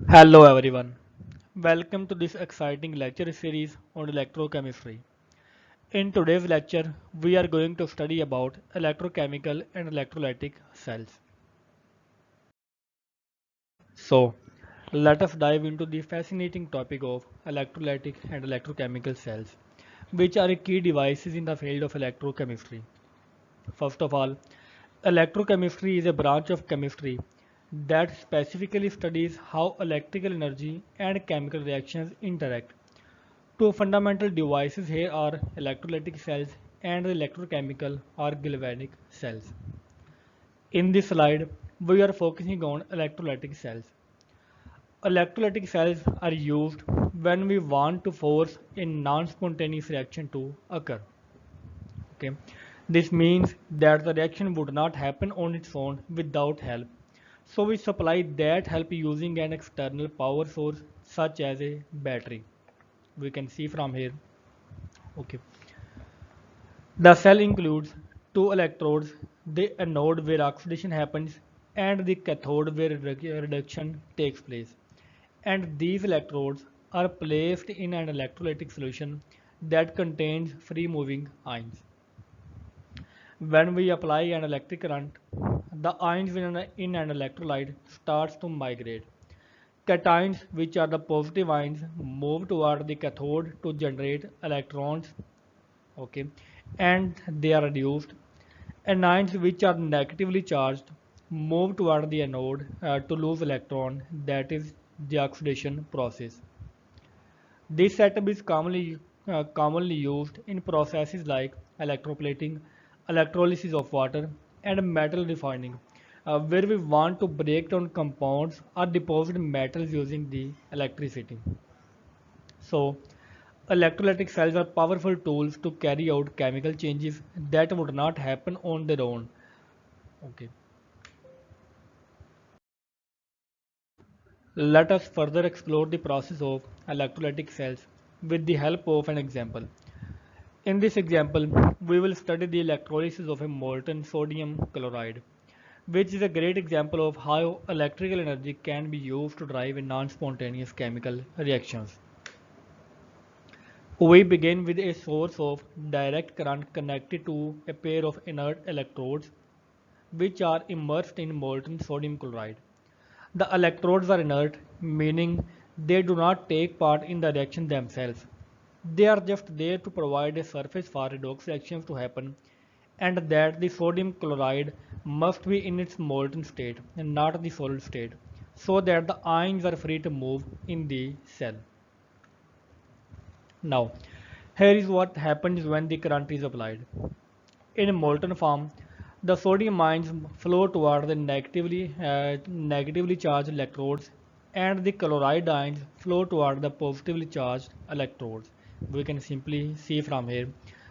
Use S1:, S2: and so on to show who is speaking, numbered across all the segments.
S1: Hello everyone. Welcome to this exciting lecture series on electrochemistry. In today's lecture, we are going to study about electrochemical and electrolytic cells. So, let us dive into the fascinating topic of electrolytic and electrochemical cells, which are key devices in the field of electrochemistry. First of all, electrochemistry is a branch of chemistry that specifically studies how electrical energy and chemical reactions interact. Two fundamental devices here are electrolytic cells and electrochemical or galvanic cells. In this slide, we are focusing on electrolytic cells. Electrolytic cells are used when we want to force a non-spontaneous reaction to occur. Okay. This means that the reaction would not happen on its own without help. So we supply that help using an external power source such as a battery. We can see from here. Okay. The cell includes two electrodes, the anode where oxidation happens and the cathode where reduction takes place. And these electrodes are placed in an electrolytic solution that contains free moving ions. When we apply an electric current, the ions in an electrolyte starts to migrate. Cations, which are the positive ions, move toward the cathode to generate electrons, okay, and they are reduced. Anions, which are negatively charged, move toward the anode to lose electron, that is the oxidation process. This setup is commonly used in processes like electroplating, electrolysis of water, and metal refining, where we want to break down compounds or deposit metals using the electricity. So, electrolytic cells are powerful tools to carry out chemical changes that would not happen on their own. Okay. Let us further explore the process of electrolytic cells with the help of an example. In this example, we will study the electrolysis of a molten sodium chloride, which is a great example of how electrical energy can be used to drive non-spontaneous chemical reactions. We begin with a source of direct current connected to a pair of inert electrodes which are immersed in molten sodium chloride. The electrodes are inert, meaning they do not take part in the reaction themselves. They are just there to provide a surface for redox reactions to happen, and that the sodium chloride must be in its molten state and not the solid state, so that the ions are free to move in the cell. Now, here is what happens when the current is applied. In molten form, the sodium ions flow toward the negatively charged electrodes and the chloride ions flow toward the positively charged electrodes. We can simply see from here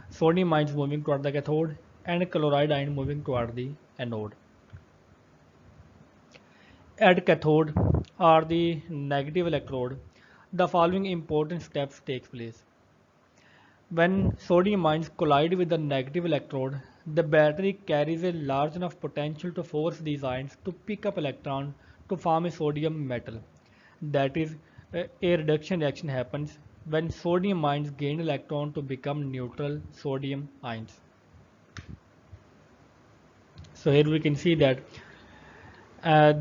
S1: sodium ions moving toward the cathode and chloride ion moving toward the anode. At cathode or the negative electrode, the following important steps take place. When sodium ions collide with the negative electrode, the battery carries a large enough potential to force these ions to pick up electrons to form a sodium metal. That is, a reduction reaction happens when sodium ions gain electron to become neutral sodium ions. So here we can see that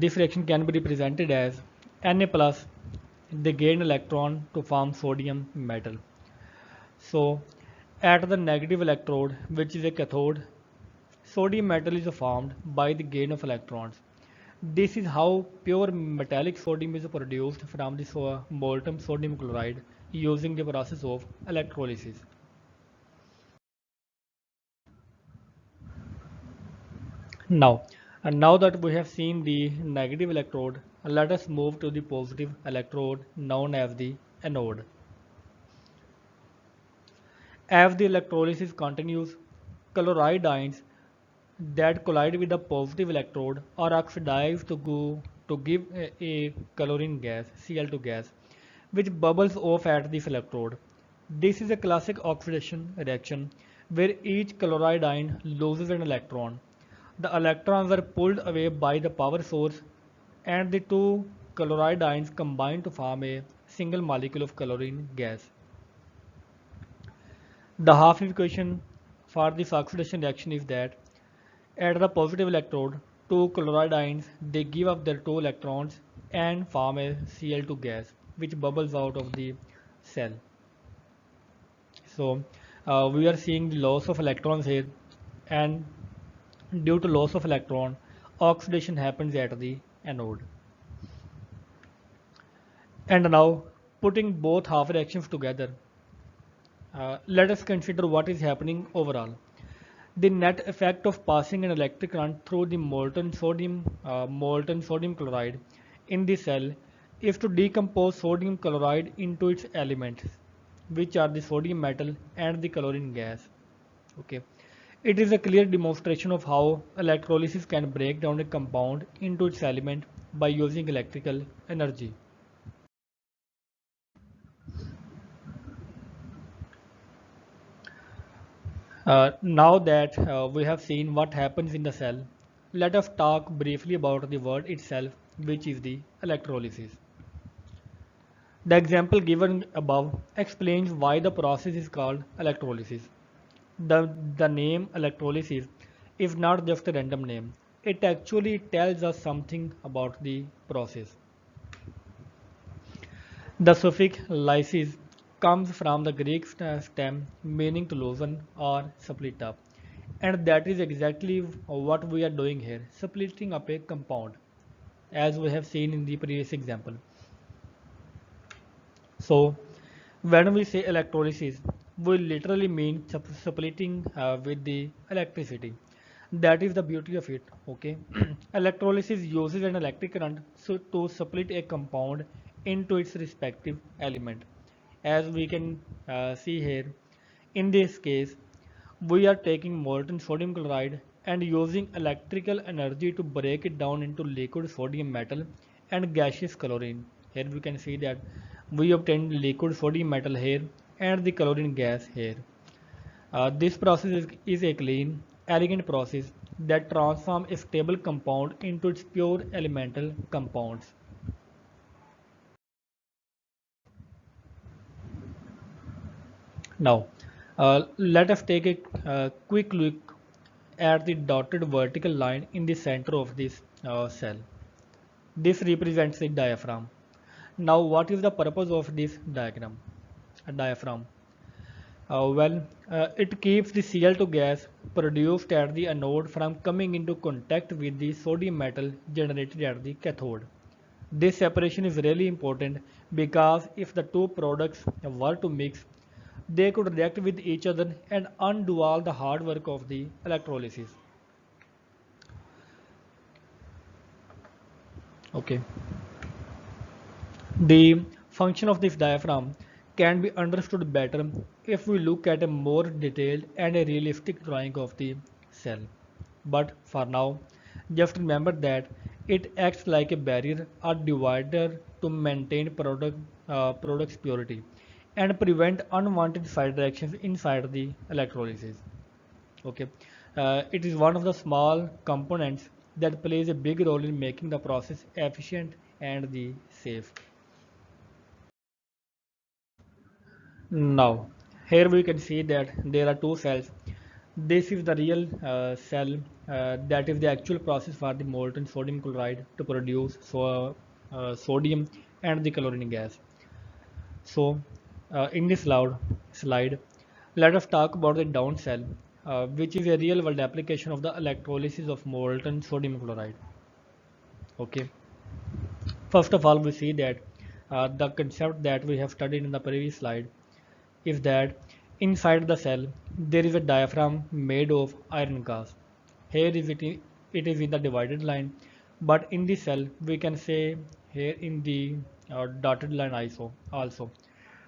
S1: this reaction can be represented as Na plus, they gain electron to form sodium metal. So at the negative electrode, which is a cathode, sodium metal is formed by the gain of electrons. This is how pure metallic sodium is produced from the molten sodium chloride using the process of electrolysis. Now, and now that we have seen the negative electrode, let us move to the positive electrode known as the anode. As the electrolysis continues, chloride ions that collide with the positive electrode are oxidized to give a chlorine gas, Cl2 gas, which bubbles off at this electrode. This is a classic oxidation reaction where each chloride ion loses an electron. The electrons are pulled away by the power source and the two chloride ions combine to form a single molecule of chlorine gas. The half equation for this oxidation reaction is that at the positive electrode, two chloride ions they give up their two electrons and form a Cl2 gas which bubbles out of the cell. So we are seeing the loss of electrons here, and due to loss of electron, oxidation happens at the anode. And now, putting both half reactions together, let us consider what is happening overall. The net effect of passing an electric current through the molten sodium chloride in the cell is to decompose sodium chloride into its elements, which are the sodium metal and the chlorine gas. Okay. It is a clear demonstration of how electrolysis can break down a compound into its element by using electrical energy. Now that we have seen what happens in the cell, let us talk briefly about the word itself, which is the electrolysis. The example given above explains why the process is called electrolysis. The name electrolysis is not just a random name. It actually tells us something about the process. The suffix lysis comes from the Greek stem meaning to loosen or split up. And that is exactly what we are doing here, splitting up a compound, as we have seen in the previous example. So, when we say electrolysis, we literally mean splitting with the electricity. That is the beauty of it. Okay, electrolysis uses an electric current to split a compound into its respective element. As we can see here, in this case, we are taking molten sodium chloride and using electrical energy to break it down into liquid sodium metal and gaseous chlorine. Here we can see that we obtained liquid sodium metal here and the chlorine gas here. This process is a clean, elegant process that transforms a stable compound into its pure elemental compounds. Now, let us take a quick look at the dotted vertical line in the center of this cell. This represents the diaphragm. Now, what is the purpose of this diagram? A diaphragm. It keeps the Cl2 gas produced at the anode from coming into contact with the sodium metal generated at the cathode. This separation is really important because if the two products were to mix, they could react with each other and undo all the hard work of the electrolysis. Okay. The function of this diaphragm can be understood better if we look at a more detailed and a realistic drawing of the cell. But for now, just remember that it acts like a barrier or divider to maintain product's purity and prevent unwanted side reactions inside the electrolysis. Okay, it is one of the small components that plays a big role in making the process efficient and the safe. Now, here we can see that there are two cells. This is the real cell, that is the actual process for the molten sodium chloride to produce sodium and the chlorine gas. So, in this slide, let us talk about the down cell, which is a real world application of the electrolysis of molten sodium chloride. Okay. First of all, we see that the concept that we have studied in the previous slide is that inside the cell there is a diaphragm made of iron gas. Here is it is in the divided line, but in the cell we can say here in the dotted line also.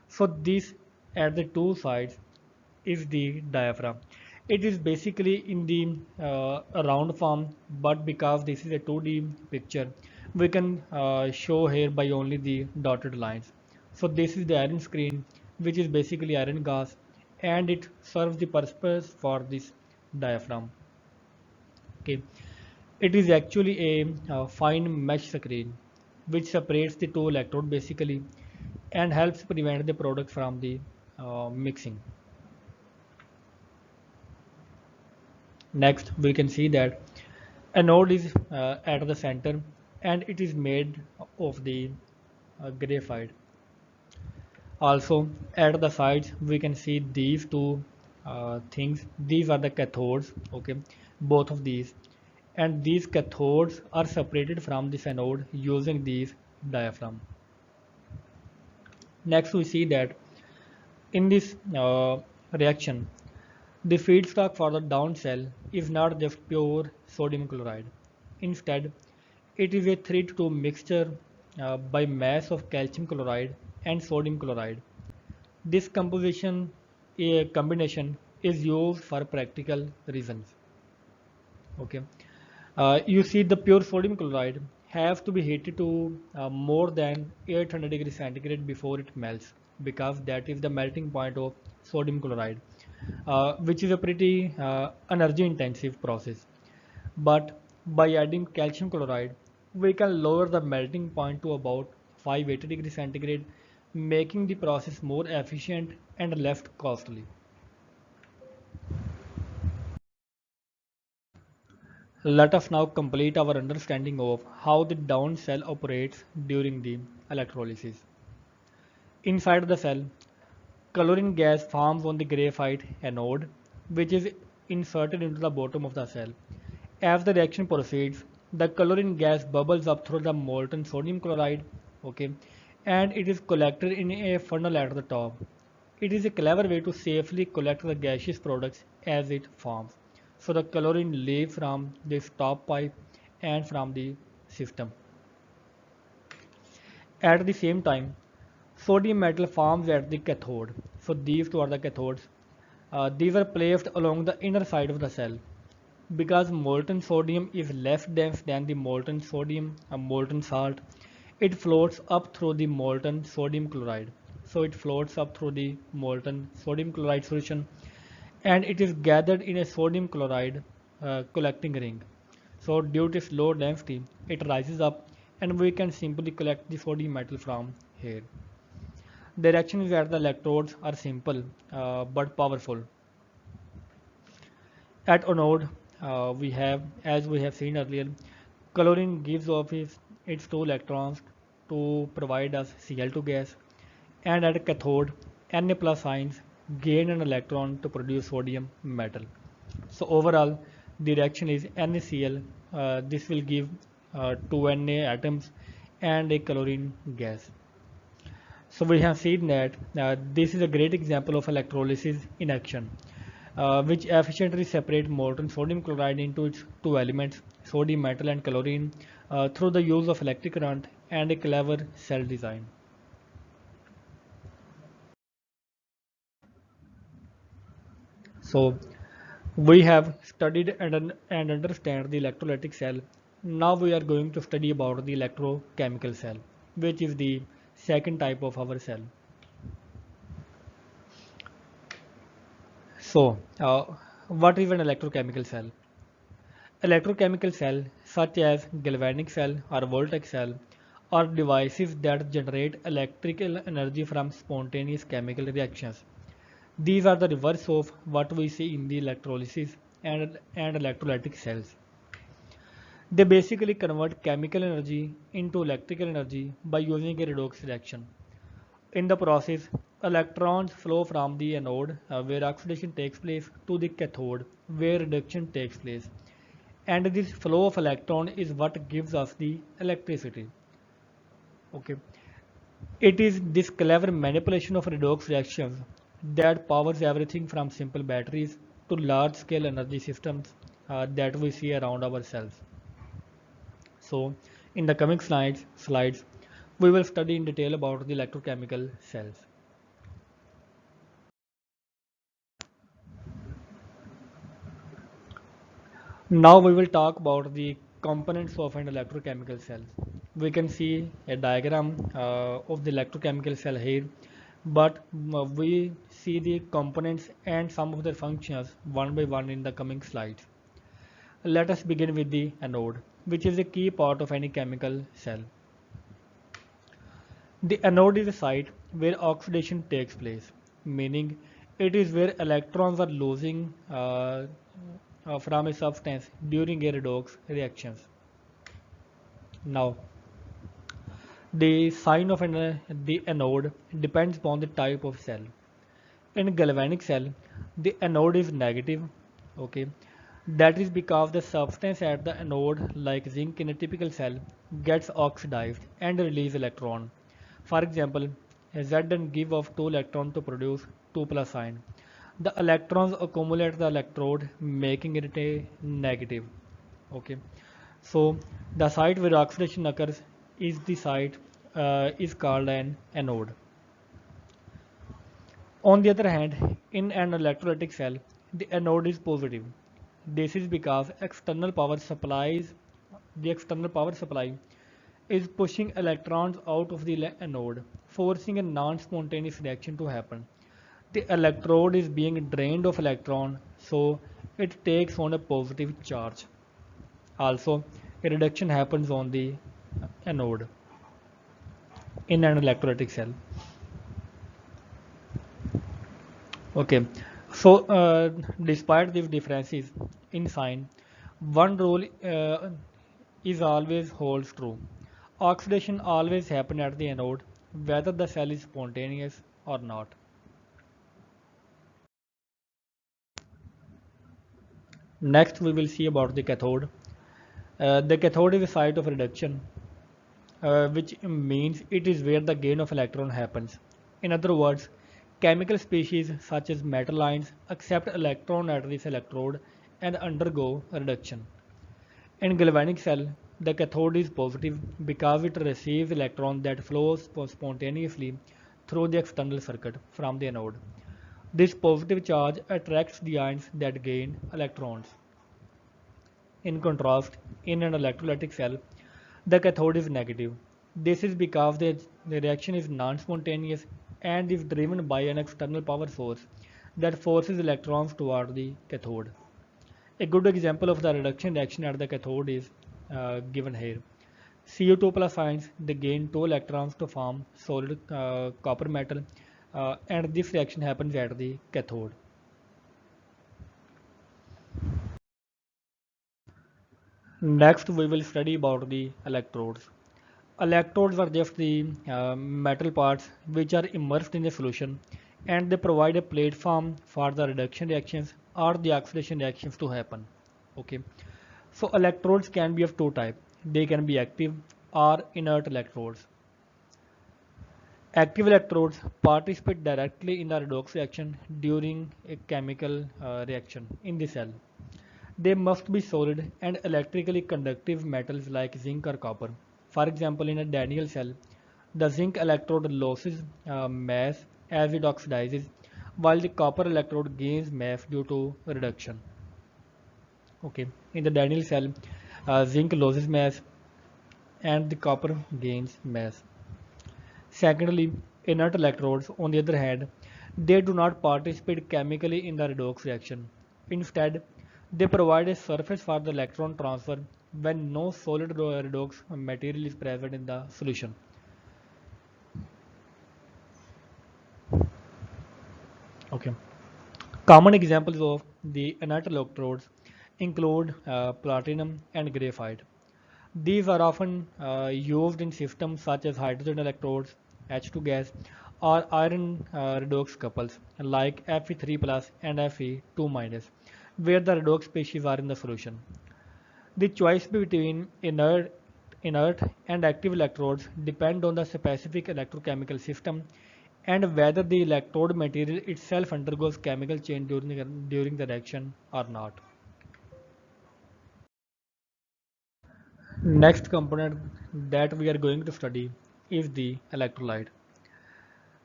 S1: So this at the two sides is the diaphragm. It is basically in the round form, but because this is a 2D picture, we can show here by only the dotted lines. So this is the iron screen, which is basically iron gas, and it serves the purpose for this diaphragm. Okay, it is actually a fine mesh screen. which separates the two electrode basically and helps prevent the product from the mixing. Next, we can see that a node is at the center and it is made of the graphite. Also, at the sides, we can see these two things. These are the cathodes, okay, both of these. And these cathodes are separated from the anode using these diaphragm. Next, we see that in this reaction, the feedstock for the down cell is not just pure sodium chloride. Instead, it is a 3 to 2 mixture by mass of calcium chloride and sodium chloride. This combination is used for practical reasons. Okay, you see the pure sodium chloride have to be heated to more than 800 degrees centigrade before it melts, because that is the melting point of sodium chloride, which is a pretty energy intensive process. But by adding calcium chloride, we can lower the melting point to about 580 degrees centigrade, making the process more efficient and less costly. Let us now complete our understanding of how the down cell operates during the electrolysis. Inside the cell, chlorine gas forms on the graphite anode, which is inserted into the bottom of the cell. As the reaction proceeds, the chlorine gas bubbles up through the molten sodium chloride, okay, and it is collected in a funnel at the top. It is a clever way to safely collect the gaseous products as it forms. So the chlorine leaves from this top pipe and from the system. At the same time, sodium metal forms at the cathode. So these two are the cathodes. These are placed along the inner side of the cell. Because molten sodium is less dense than the molten sodium, a molten salt, it floats up through the molten sodium chloride. So it floats up through the molten sodium chloride solution and it is gathered in a sodium chloride collecting ring. So due to its low density, it rises up and we can simply collect the sodium metal from here. The reaction is that the electrodes are simple but powerful. At anode, as we have seen earlier, chlorine gives off its two electrons to provide us Cl2 gas, and at cathode, Na plus ions gain an electron to produce sodium metal. So overall, the reaction is NaCl. This will give two Na atoms and a chlorine gas. So we have seen that this is a great example of electrolysis in action, which efficiently separate molten sodium chloride into its two elements, sodium metal and chlorine, through the use of electric current and a clever cell design. So we have studied and understand the electrolytic cell. Now we are going to study about the electrochemical cell, which is the second type of our cell. So, what is an electrochemical cell? Electrochemical cell, such as galvanic cell or voltaic cell, are devices that generate electrical energy from spontaneous chemical reactions. These are the reverse of what we see in the electrolysis and electrolytic cells. They basically convert chemical energy into electrical energy by using a redox reaction. In the process, electrons flow from the anode, where oxidation takes place, to the cathode, where reduction takes place. And this flow of electron is what gives us the electricity. Okay, it is this clever manipulation of redox reactions that powers everything from simple batteries to large scale energy systems that we see around ourselves. So in the coming slides we will study in detail about the electrochemical cells. Now we will talk about the components of an electrochemical cell. We can see a diagram of the electrochemical cell here, but we see the components and some of their functions one by one in the coming slides. Let us begin with the anode, which is a key part of any chemical cell. The anode is a site where oxidation takes place, meaning it is where electrons are losing from a substance during a redox reactions. Now, the sign of the anode depends upon the type of cell. In galvanic cell, the anode is negative. Okay, that is because the substance at the anode, like zinc in a typical cell, gets oxidized and release electron. For example, Zn give off 2 electrons to produce 2 plus ion. The electrons accumulate the electrode, making it a negative. Okay, so the site where oxidation occurs is the site is called an anode. On the other hand, in an electrolytic cell, the anode is positive. This is because the external power supply is pushing electrons out of the anode, forcing a non-spontaneous reaction to happen. The electrode is being drained of electron, so it takes on a positive charge. Also, a reduction happens on the anode in an electrolytic cell. Okay, so despite these differences in sign, one rule is always holds true. Oxidation always happens at the anode, whether the cell is spontaneous or not. Next, we will see about the cathode. The cathode is a site of reduction, which means it is where the gain of electron happens. In other words, chemical species such as metal ions accept electron at this electrode and undergo reduction. In galvanic cell, the cathode is positive because it receives electron that flows spontaneously through the external circuit from the anode. This positive charge attracts the ions that gain electrons. In contrast, in an electrolytic cell, the cathode is negative. This is because the reaction is non-spontaneous and is driven by an external power source that forces electrons toward the cathode. A good example of the reduction reaction at the cathode is given here. Cu2 plus ions, they gain 2 electrons to form solid copper metal, and this reaction happens at the cathode. Next, we will study about the electrodes. Electrodes are just the metal parts which are immersed in a solution, and they provide a platform for the reduction reactions or the oxidation reactions to happen. Okay, so electrodes can be of two types. They can be active or inert electrodes. Active electrodes participate directly in the redox reaction during a chemical reaction in the cell. They must be solid and electrically conductive metals like zinc or copper. For example, in a Daniell cell, the zinc electrode loses mass as it oxidizes, while the copper electrode gains mass due to reduction. Okay, in the Daniell cell, zinc loses mass and the copper gains mass. Secondly, inert electrodes, on the other hand, they do not participate chemically in the redox reaction. Instead, they provide a surface for the electron transfer when no solid redox material is present in the solution. Okay. Common examples of the inert electrodes include platinum and graphite. These are often used in systems such as hydrogen electrodes, H2 gas, or iron redox couples like Fe3 plus and Fe2 minus, where the redox species are in the solution. The choice between inert and active electrodes depend on the specific electrochemical system and whether the electrode material itself undergoes chemical change during the reaction or not. Next component that we are going to study is the electrolyte.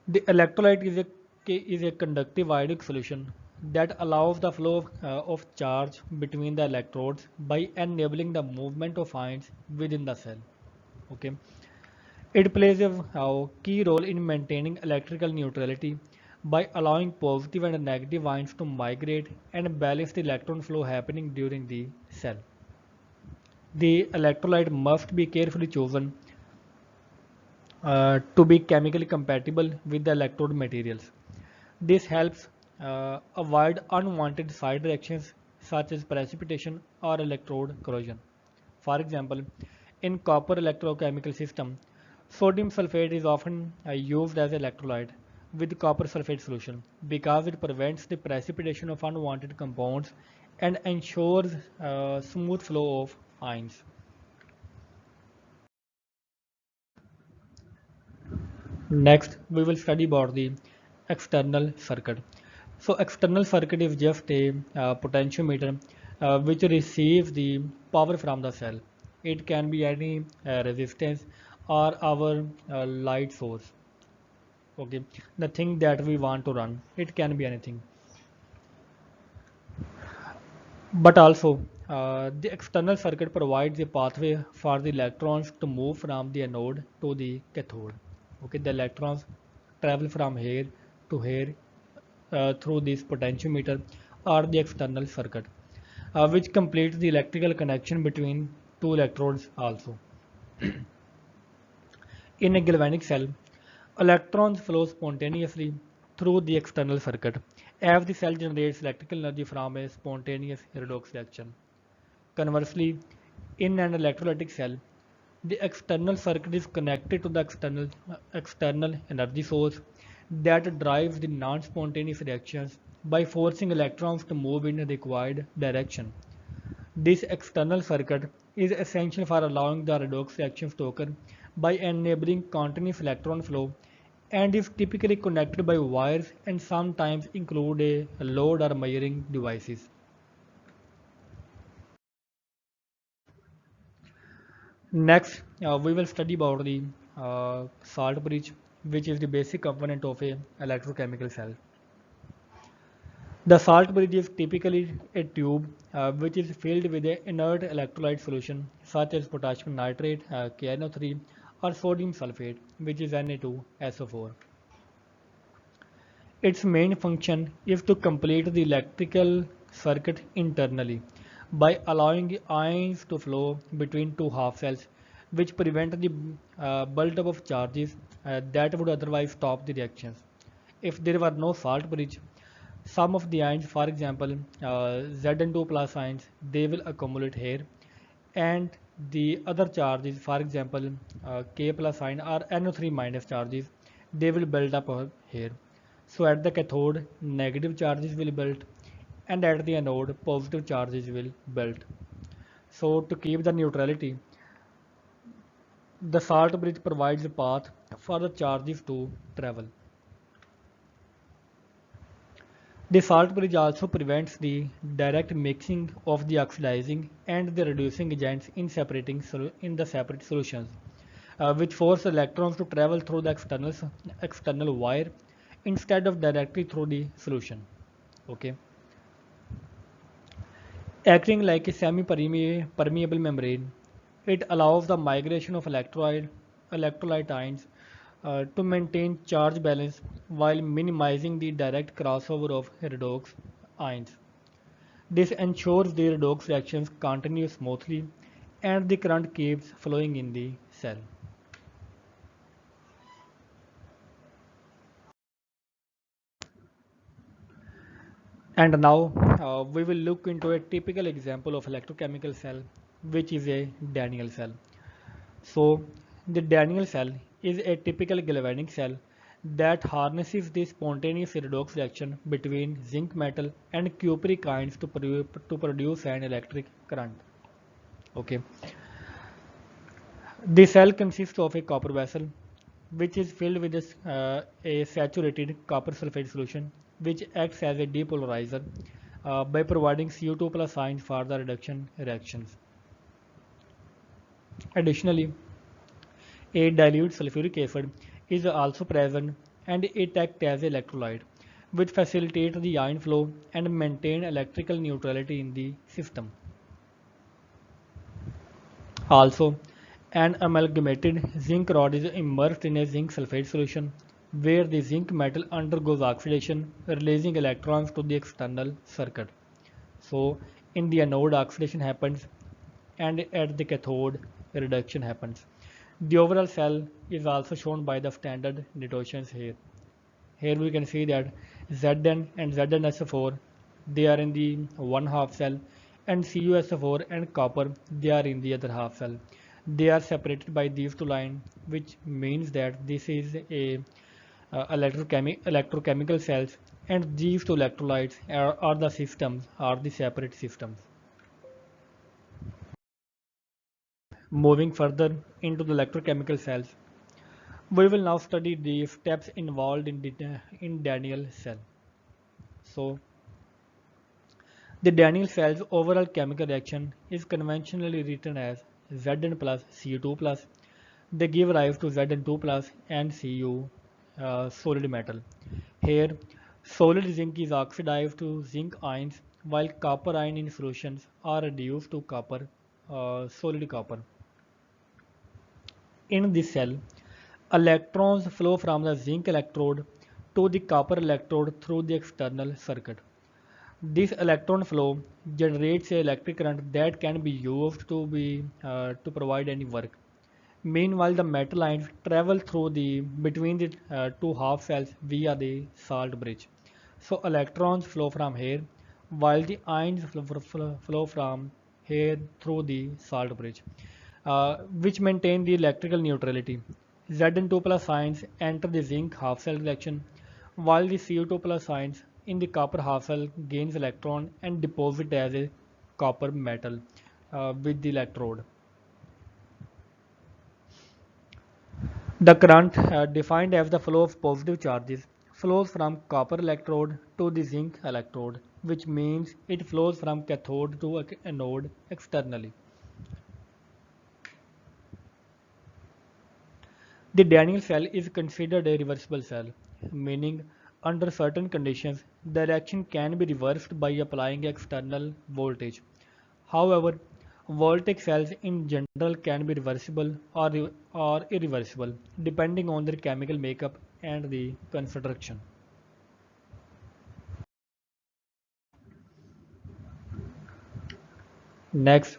S1: The electrolyte is a conductive ionic solution that allows the flow of charge between the electrodes by enabling the movement of ions within the cell. Okay. It plays a key role in maintaining electrical neutrality by allowing positive and negative ions to migrate and balance the electron flow happening during the cell. The electrolyte must be carefully chosen to be chemically compatible with the electrode materials. This helps avoid unwanted side reactions such as precipitation or electrode corrosion. For example, in copper electrochemical system, sodium sulfate is often used as electrolyte with copper sulfate solution because it prevents the precipitation of unwanted compounds and ensures smooth flow of ions. Next, we will study about the external circuit. So external circuit is just a potentiometer which receives the power from the cell. It can be any resistance or our light source. Okay, the thing that we want to run. It can be anything. But also, the external circuit provides a pathway for the electrons to move from the anode to the cathode. Okay, the electrons travel from here to here through this potentiometer or the external circuit, which completes the electrical connection between two electrodes also. In a galvanic cell, electrons flow spontaneously through the external circuit as the cell generates electrical energy from a spontaneous redox reaction. Conversely, in an electrolytic cell, the external circuit is connected to the external energy source that drives the non-spontaneous reactions by forcing electrons to move in the required direction. This external circuit is essential for allowing the redox reactions to occur by enabling continuous electron flow and is typically connected by wires and sometimes include a load or measuring devices. Next, we will study about the salt bridge, which is the basic component of a electrochemical cell. The salt bridge is typically a tube which is filled with an inert electrolyte solution such as potassium nitrate, KNO3, or sodium sulfate, which is Na2SO4. Its main function is to complete the electrical circuit internally by allowing ions to flow between two half cells, which prevent the buildup of charges that would otherwise stop the reactions. If there were no salt bridge, some of the ions, for example, Zn2 plus ions, they will accumulate here, and the other charges, for example, K plus ion or NO3 minus charges, they will build up here. So at the cathode, negative charges will build, and at the anode, positive charges will build. So to keep the neutrality, the salt bridge provides a path for the charges to travel. The salt bridge also prevents the direct mixing of the oxidizing and the reducing agents in in the separate solutions, which force electrons to travel through the external wire instead of directly through the solution. Okay, acting like a semi-permeable membrane, it allows the migration of electrolyte ions to maintain charge balance while minimizing the direct crossover of redox ions. This ensures the redox reactions continue smoothly and the current keeps flowing in the cell. And now we will look into a typical example of electrochemical cell, which is a Daniell cell. So the Daniell cell is a typical galvanic cell that harnesses the spontaneous redox reaction between zinc metal and cupric ions to produce an electric current. Okay. The cell consists of a copper vessel which is filled with a saturated copper sulfate solution which acts as a depolarizer by providing CO2 plus ions for the reduction reactions. Additionally, a dilute sulfuric acid is also present and it acts as an electrolyte which facilitates the ion flow and maintain electrical neutrality in the system. Also, an amalgamated zinc rod is immersed in a zinc sulfate solution where the zinc metal undergoes oxidation, releasing electrons to the external circuit. So, in the anode, oxidation happens, and at the cathode, reduction happens. The overall cell is also shown by the standard notations here. Here we can see that Zn and ZnSO4 they are in the one half cell, and CuSO4 and copper they are in the other half cell. They are separated by these two lines, which means that this is a electrochemical cells, and these two electrolytes are the systems, are the separate systems. Moving further into the electrochemical cells, we will now study the steps involved in Daniell cell. So, the Daniell cell's overall chemical reaction is conventionally written as Zn plus Cu2 plus. They give rise to Zn2 plus and Cu solid metal. Here, solid zinc is oxidized to zinc ions, while copper ion in solutions are reduced to copper, solid copper. In this cell, electrons flow from the zinc electrode to the copper electrode through the external circuit. This electron flow generates an electric current that can be used to provide any work. Meanwhile, the metal ions travel through the between the two half cells via the salt bridge. So electrons flow from here, while the ions flow from here through the salt bridge, which maintain the electrical neutrality. Zn2 plus ions enter the zinc half cell reaction, while the Cu2 plus ions in the copper half cell gains electron and deposit as a copper metal with the electrode. The current, defined as the flow of positive charges, flows from copper electrode to the zinc electrode, which means it flows from cathode to anode externally. The Daniell cell is considered a reversible cell, meaning under certain conditions the reaction can be reversed by applying external voltage. However, voltaic cells in general can be reversible or irreversible depending on their chemical makeup and the construction. Next,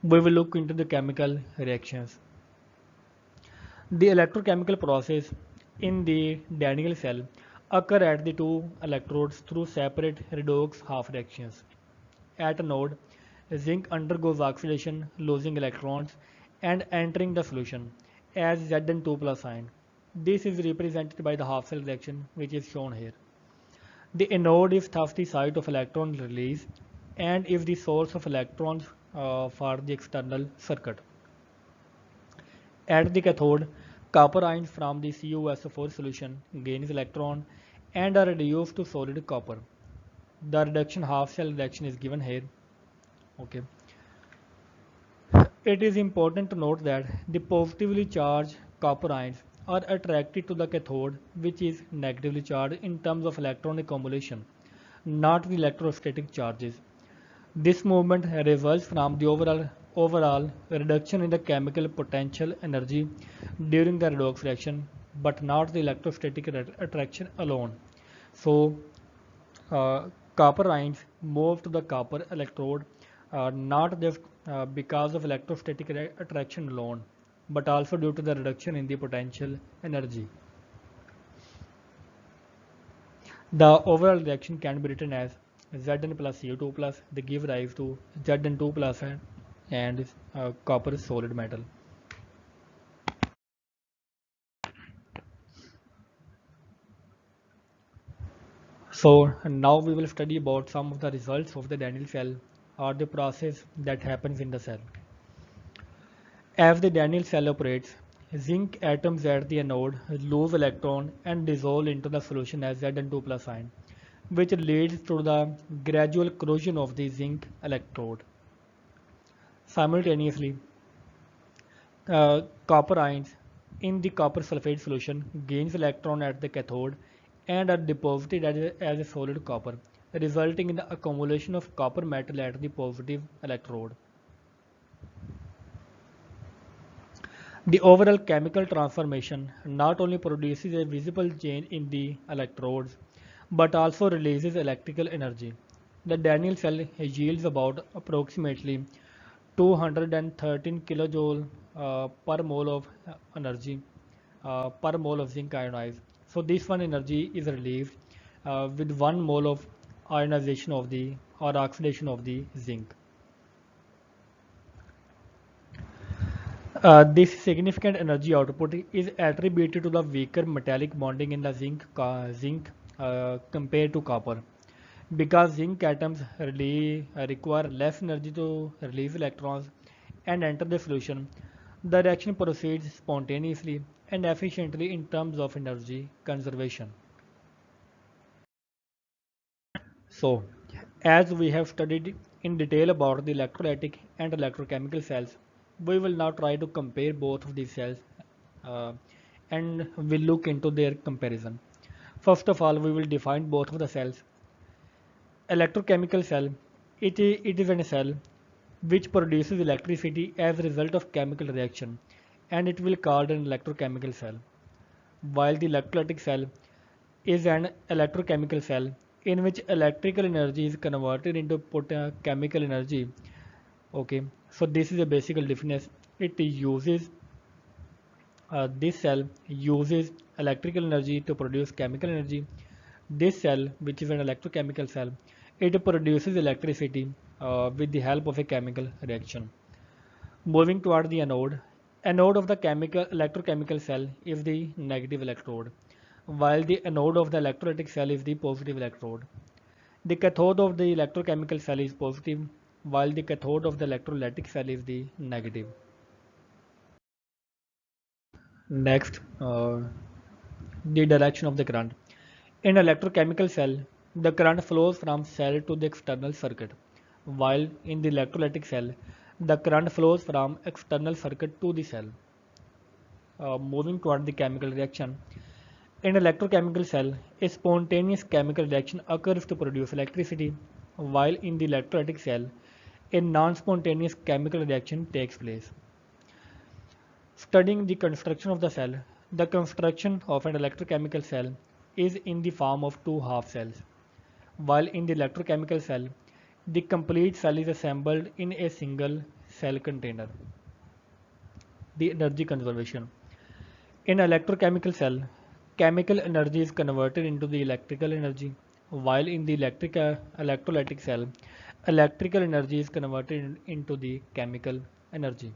S1: we will look into the chemical reactions. The electrochemical process in the Daniell cell occur at the two electrodes through separate redox half reactions. At a node, zinc undergoes oxidation, losing electrons and entering the solution as Zn2 plus ion. This is represented by the half cell reaction, which is shown here. The anode is thus the site of electron release and is the source of electrons for the external circuit. At the cathode, copper ions from the CuSO4 solution gains electron and are reduced to solid copper. The reduction half cell reaction is given here. Okay. It is important to note that the positively charged copper ions are attracted to the cathode, which is negatively charged in terms of electron accumulation, not the electrostatic charges. This movement results from the overall reduction in the chemical potential energy during the redox reaction, but not the electrostatic attraction alone. So, copper ions move to the copper electrode not just because of electrostatic attraction alone, but also due to the reduction in the potential energy. The overall reaction can be written as Zn plus Cu2 plus. They give rise to Zn2 plus and copper solid metal. So now we will study about some of the results of the Daniell cell or the process that happens in the cell. As the Daniell cell operates, zinc atoms at the anode lose electron and dissolve into the solution as Zn2 plus ion, which leads to the gradual corrosion of the zinc electrode. Simultaneously, copper ions in the copper sulfate solution gains electron at the cathode and are deposited as a solid copper, resulting in the accumulation of copper metal at the positive electrode. The overall chemical transformation not only produces a visible change in the electrodes, but also releases electrical energy. The Daniell cell yields about approximately 213 kilojoule per mole of energy. per mole of zinc ionized. So this one energy is released with 1 mole of ionization of the or oxidation of the zinc. This significant energy output is attributed to the weaker metallic bonding in the zinc compared to copper. Because zinc atoms require less energy to release electrons and enter the solution, the reaction proceeds spontaneously and efficiently in terms of energy conservation. So, as we have studied in detail about the electrolytic and electrochemical cells, we will now try to compare both of these cells uh, and will look into their comparison. First of all, we will define both of the cells. Electrochemical cell, it is a cell which produces electricity as a result of chemical reaction, and it will called an electrochemical cell. While the electrolytic cell is an electrochemical cell in which electrical energy is converted into chemical energy. Okay, so this is a basic difference. It uses this cell uses electrical energy to produce chemical energy. This cell, which is an electrochemical cell, it produces electricity with the help of a chemical reaction. Moving toward the anode of the electrochemical cell is the negative electrode, while the anode of the electrolytic cell is the positive electrode. The cathode of the electrochemical cell is positive, while the cathode of the electrolytic cell is the negative. Next, the direction of the current. In electrochemical cell, the current flows from cell to the external circuit, while in the electrolytic cell, the current flows from external circuit to the cell. Moving toward the chemical reaction. In electrochemical cell, a spontaneous chemical reaction occurs to produce electricity, while in the electrolytic cell, a non-spontaneous chemical reaction takes place. Studying the construction of the cell, the construction of an electrochemical cell is in the form of two half cells, while in the electrochemical cell, the complete cell is assembled in a single cell container. The energy conservation. In electrochemical cell, chemical energy is converted into the electrical energy, while in the electrolytic cell, electrical energy is converted into the chemical energy.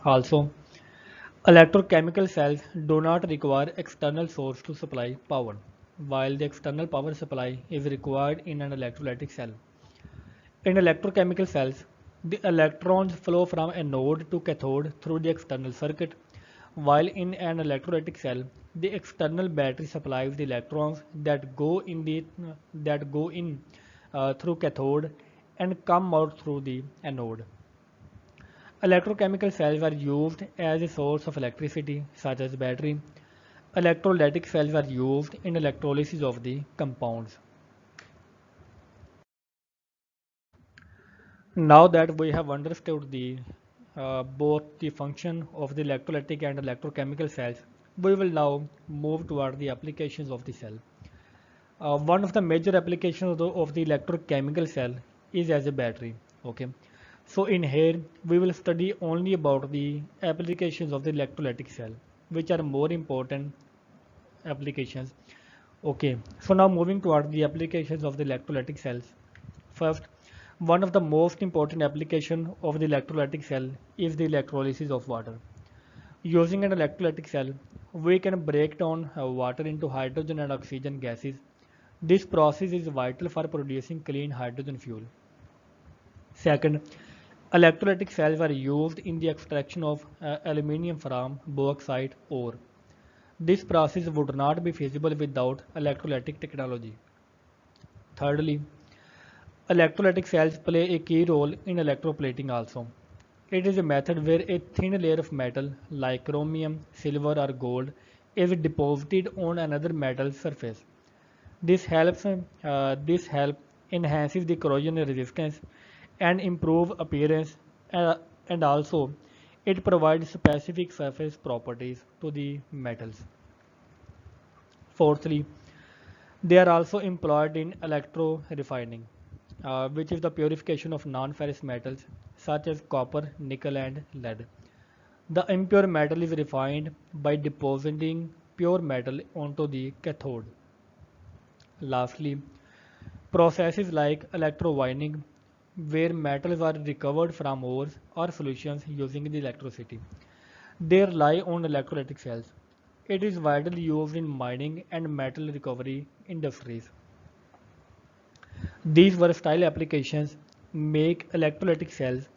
S1: Also, electrochemical cells do not require external source to supply power, while the external power supply is required in an electrolytic cell. In electrochemical cells, the electrons flow from anode to cathode through the external circuit, while in an electrolytic cell, the external battery supplies the electrons that go in through cathode and come out through the anode. Electrochemical cells are used as a source of electricity, such as battery. Electrolytic cells are used in electrolysis of the compounds. Now that we have understood both the function of the electrolytic and electrochemical cells, we will now move toward the applications of the cell. One of the major applications of the electrochemical cell is as a battery. Okay, so in here we will study only about the applications of the electrolytic cell, which are more important applications. Okay, so now moving toward the applications of the electrolytic cells. First, one of the most important application of the electrolytic cell is the electrolysis of water. Using an electrolytic cell, we can break down water into hydrogen and oxygen gases. This process is vital for producing clean hydrogen fuel. Second, electrolytic cells are used in the extraction of aluminium from bauxite ore. This process would not be feasible without electrolytic technology. Thirdly, electrolytic cells play a key role in electroplating also. It is a method where a thin layer of metal like chromium, silver or gold is deposited on another metal surface. This help enhances the corrosion resistance and improve appearance, and also it provides specific surface properties to the metals. Fourthly, they are also employed in electro refining, which is the purification of non-ferrous metals such as copper, nickel, and lead. The impure metal is refined by depositing pure metal onto the cathode. Lastly, processes like electrowinning, where metals are recovered from ores or solutions using the electricity. They rely on electrolytic cells. It is widely used in mining and metal recovery industries. These versatile applications make electrolytic cells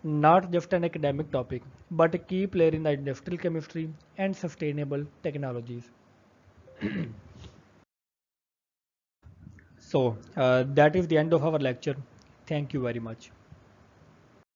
S1: not just an academic topic, but a key player in the industrial chemistry and sustainable technologies. So, that is the end of our lecture. Thank you very much.